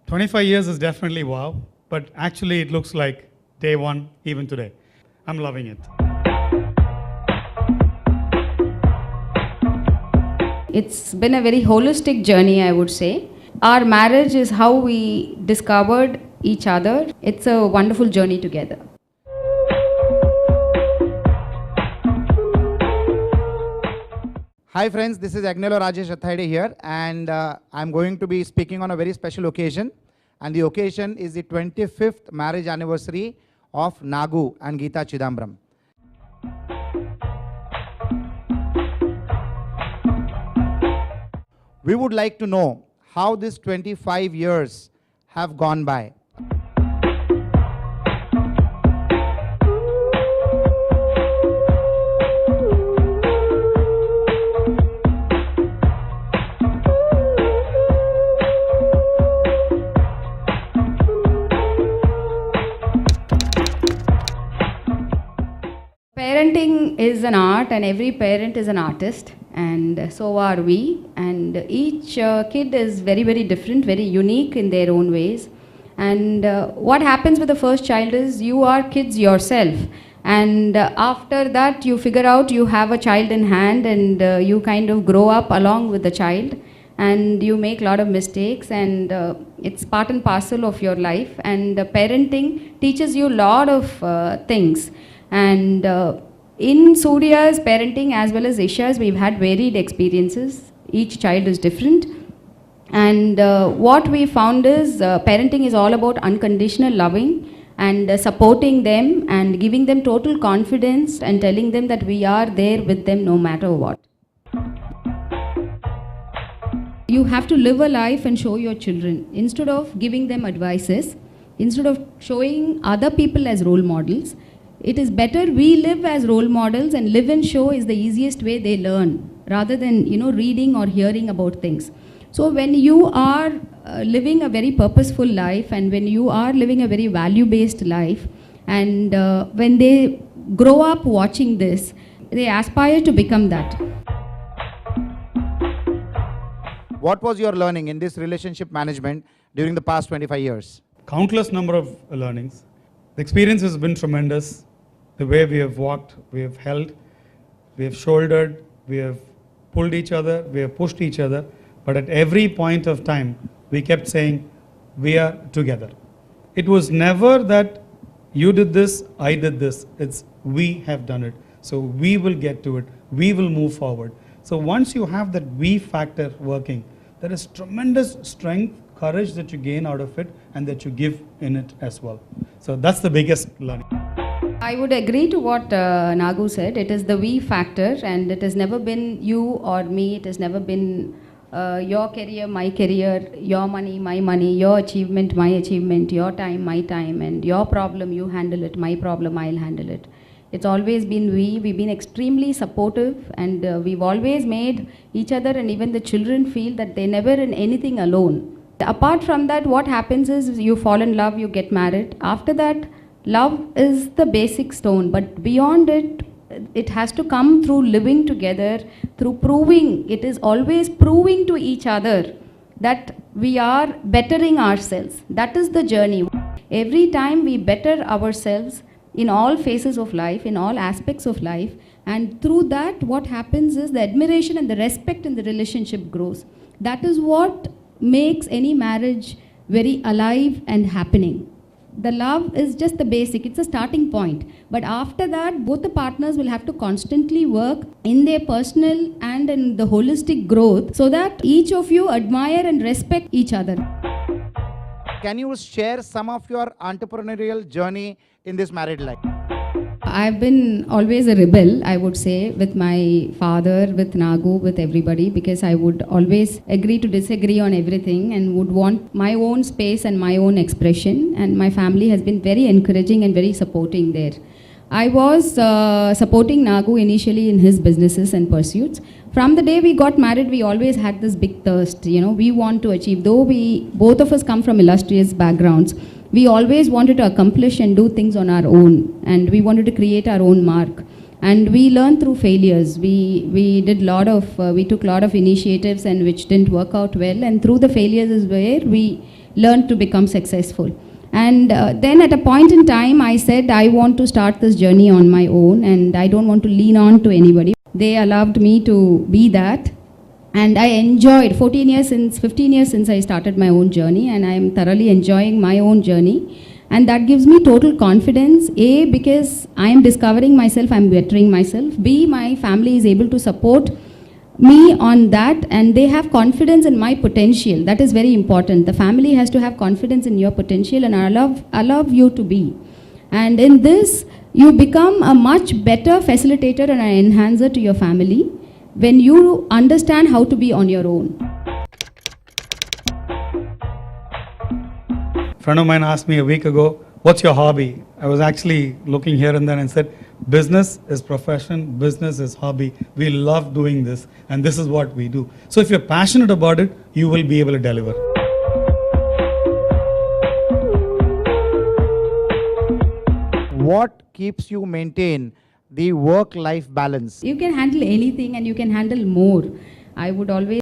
25 years is definitely wow, but actually it looks like day one even today. I'm loving it. It's been a very holistic journey, I would say. Our marriage is how we discovered each other. It's a wonderful journey together. Hi friends, this is Agnello Rajesh Athaide here, and I'm going to be speaking on a very special occasion, and the occasion is the 25th marriage anniversary of Nagu and Geeta Chidambaram. We would like to know how these 25 years have gone by. Parenting is an art, and every parent is an artist, and so are we. And each kid is very, very different, very unique in their own ways. And what happens with the first child is you are kids yourself. And after that, you figure out you have a child in hand, and you kind of grow up along with the child. And you make a lot of mistakes, and it's part and parcel of your life. And parenting teaches you a lot of things. And in Surya's parenting as well as Isha's, we've had varied experiences. Each child is different. And what we found is parenting is all about unconditional loving and supporting them and giving them total confidence and telling them that we are there with them no matter what. You have to live a life and show your children. Instead of giving them advices, instead of showing other people as role models, it is better we live as role models, and live and show is the easiest way they learn, rather than reading or hearing about things. So when you are living a very purposeful life, and when you are living a very value-based life, and when they grow up watching this, they aspire to become that. What was your learning in this relationship management during the past 25 years? Countless number of learnings. The experience has been tremendous. The way we have walked, we have held, we have shouldered, we have pulled each other, we have pushed each other. But at every point of time, we kept saying, we are together. It was never that you did this, I did this. It's we have done it. So we will get to it. We will move forward. So once you have that we factor working, there is tremendous strength, courage that you gain out of it, and that you give in it as well. So that's the biggest learning. I would agree to what Nagu said. It is the we factor, and it has never been you or me. It has never been your career, my career, your money, my money, your achievement, my achievement, your time, my time, and your problem, you handle it, my problem, I'll handle it. It's always been we. We've been extremely supportive, and we've always made each other and even the children feel that they're never in anything alone. Apart from that, what happens is you fall in love, you get married. After that, love is the basic stone, but beyond it, it has to come through living together, through proving. It is always proving to each other that we are bettering ourselves. That is the journey. Every time we better ourselves in all phases of life, in all aspects of life, and through that, what happens is the admiration and the respect in the relationship grows. That is what makes any marriage very alive and happening. The love is just the basic, it's a starting point. But after that, both the partners will have to constantly work in their personal and in the holistic growth so that each of you admire and respect each other. Can you share some of your entrepreneurial journey in this married life? I've been always a rebel, I would say, with my father, with Nagu, with everybody, because I would always agree to disagree on everything and would want my own space and my own expression. And my family has been very encouraging and very supporting there. I was supporting Nagu initially in his businesses and pursuits. From the day we got married, we always had this big thirst. We want to achieve. Though both of us come from illustrious backgrounds, we always wanted to accomplish and do things on our own, and we wanted to create our own mark. and we learn through failures. We did lot of we took lot of initiatives and which didn't work out well, and through the failures is where we learned to become successful. And then at a point in time, I said I want to start this journey on my own, and I don't want to lean on to anybody. They allowed me to be that, and I enjoyed 15 years since I started my own journey, and I am thoroughly enjoying my own journey. And that gives me total confidence, A, because I am discovering myself, I am bettering myself. B, my family is able to support me on that, and they have confidence in my potential. That is very important. The family has to have confidence in your potential and allow you to be. And in this, you become a much better facilitator and an enhancer to your family when you understand how to be on your own. A friend of mine asked me a week ago, what's your hobby? I was actually looking here and there and said, business is profession, business is hobby. We love doing this, and this is what we do. So if you're passionate about it, you will be able to deliver. What keeps you maintain the work-life balance? You can handle anything and you can handle more. I would always